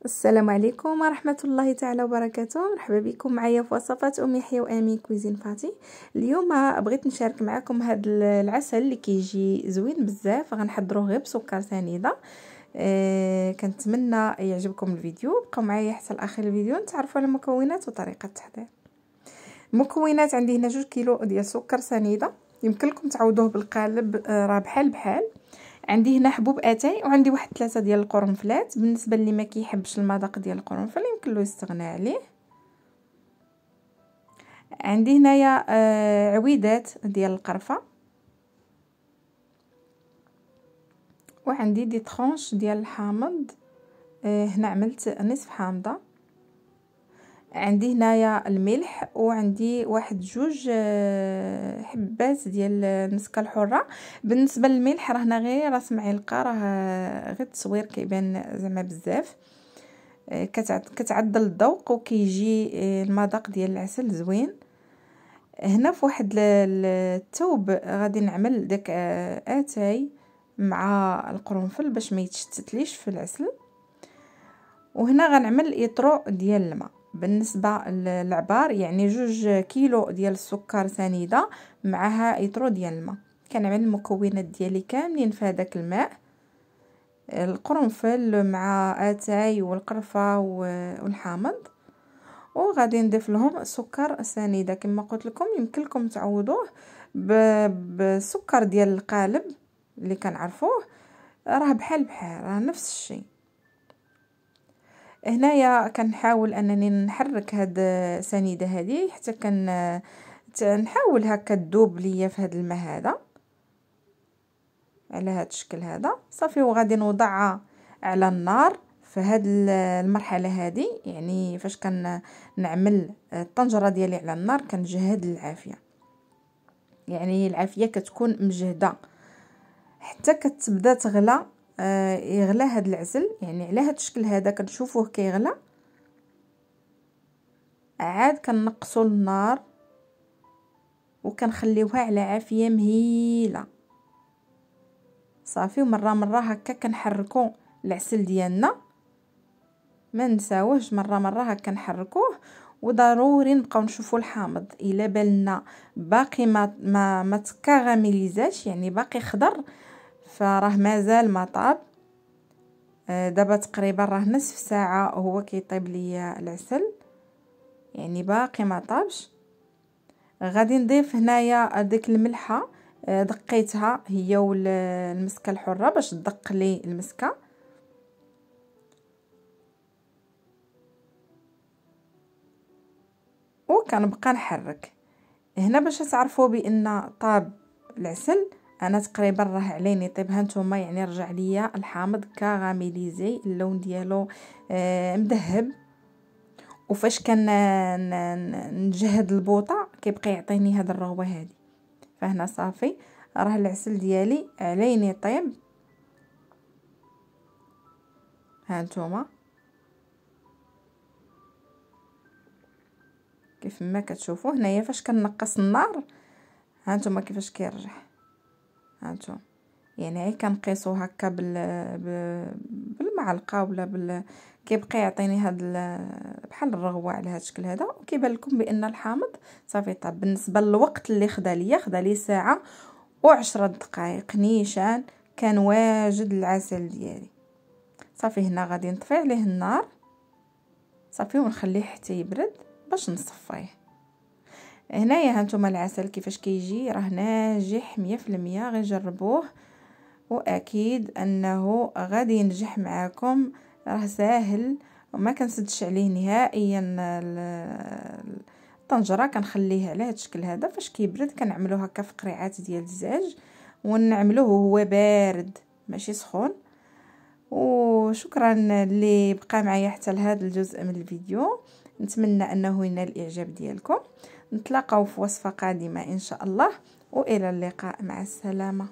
السلام عليكم ورحمة الله تعالى وبركاته. مرحبا بكم معايا في وصفات ام يحيى وامي كويزين فاتي. اليوم بغيت نشارك معكم هذا العسل اللي كيجي زوين بزاف. غنحضروه غير بسكر سنيده. كنتمنى يعجبكم الفيديو، بقاو معايا حتى لاخر الفيديو نتعرفوا على المكونات وطريقه التحضير. المكونات عندي هنا 2 كيلو ديال سكر سنيده، يمكن لكم تعوضوه بالقالب، راه بحال. عندي هنا حبوب اتاي، وعندي واحد 3 ديال القرنفلات. بالنسبه اللي ما كيحبش المذاق ديال القرنفل يمكن له يستغنى عليه. عندي هنايا عويدات ديال القرفه، وعندي دي طرونش ديال الحامض. هنا عملت نصف حامضه. عندي هنايا الملح، وعندي واحد 2 حبات ديال المسكه الحره. بالنسبه للملح راه هنا غير راس معلقه، راه غير التصوير كيبان زعما بزاف. كتعدل الذوق وكيجي المذاق ديال العسل زوين. هنا في واحد الثوب غادي نعمل داك اتاي مع القرنفل باش ما يتشتتليش في العسل. وهنا غنعمل اطرو ديال الماء. بالنسبه للعبار يعني 2 كيلو ديال السكر سنيده معها اطرو ديال الماء. كنعمل المكونات ديالي كاملين في هذاك الماء، القرنفل مع اتاي والقرفه والحامض، وغادي نضيف لهم سكر سنيده. كما قلت لكم يمكن لكم تعوضوه بالسكر ديال القالب اللي كنعرفوه، راه بحال راه نفس الشيء. هنايا كنحاول انني نحرك هاد السنيده هذه حتى نحاول هكا تذوب ليا في هاد الماء هذا على هاد الشكل هذا صافي. وغادي نوضعها على النار في هاد المرحله هذه، يعني فاش كنعمل الطنجره ديالي على النار كنجهد العافيه، يعني العافيه كتكون مجهده حتى كتبدا تغلى. يغلى هاد العسل، يعني على هاد الشكل هذا كنشوفوه كيغلى، عاد كنقصوا النار وكنخليوها على عافيه مهيله صافي. ومره هكا كنحركوا العسل ديالنا، ما نساوهش مره هكا نحركوه. وضروري نبقاو نشوفوا الحامض الا بالنا باقي ما تكاراميليزاش، يعني باقي خضر، فراه مازال ما طاب. دابا تقريبا راه نصف ساعه هو كيطيب ليا العسل، يعني باقي ما طابش. غادي نضيف هنايا ديك الملحه، دقيتها هي والمسكه الحره باش تدق لي المسكه. وكنبقى نحرك هنا باش تعرفوا بان طاب العسل. انا تقريبا راه عليني طيب، هانتوما يعني رجع ليا الحامض كاراميليزي، اللون ديالو مذهب. وفاش كان نجهد البوطه كيبقى يعطيني هذا الرغوه هذه. فهنا صافي راه العسل ديالي عليني طيب. هانتوما كيف ما كتشوفوا هنايا فاش كنقص النار، هانتوما كيفاش كيرجع. هانتوما يعني غير كنقيسو هكا بالمعلقه ولا كيبقى يعطيني هاد بحال الرغوه على هاد الشكل هذا. وكيبان لكم بان الحامض صافي طاب. بالنسبه للوقت اللي خدا لي ساعه و10 دقائق نيشان كان واجد العسل ديالي صافي. هنا غادي نطفي عليه النار صافي ونخليه حتى يبرد باش نصفيه. هنايا هانتوما العسل كيفاش كيجي، راه ناجح 100%. غير جربوه واكيد انه غادي ينجح معاكم، راه ساهل وما كنسدش عليه نهائيا. الطنجره كنخليه على هذا الشكل هذا، فاش كيبرد كنعملوه هكا في قريعات ديال الزاج ونعملوه وهو بارد ماشي سخون. وشكرا اللي بقى معايا حتى لهذا الجزء من الفيديو. نتمنى انه ينال الاعجاب ديالكم. نتلاقاو في وصفه قادمه ان شاء الله، والى اللقاء، مع السلامه.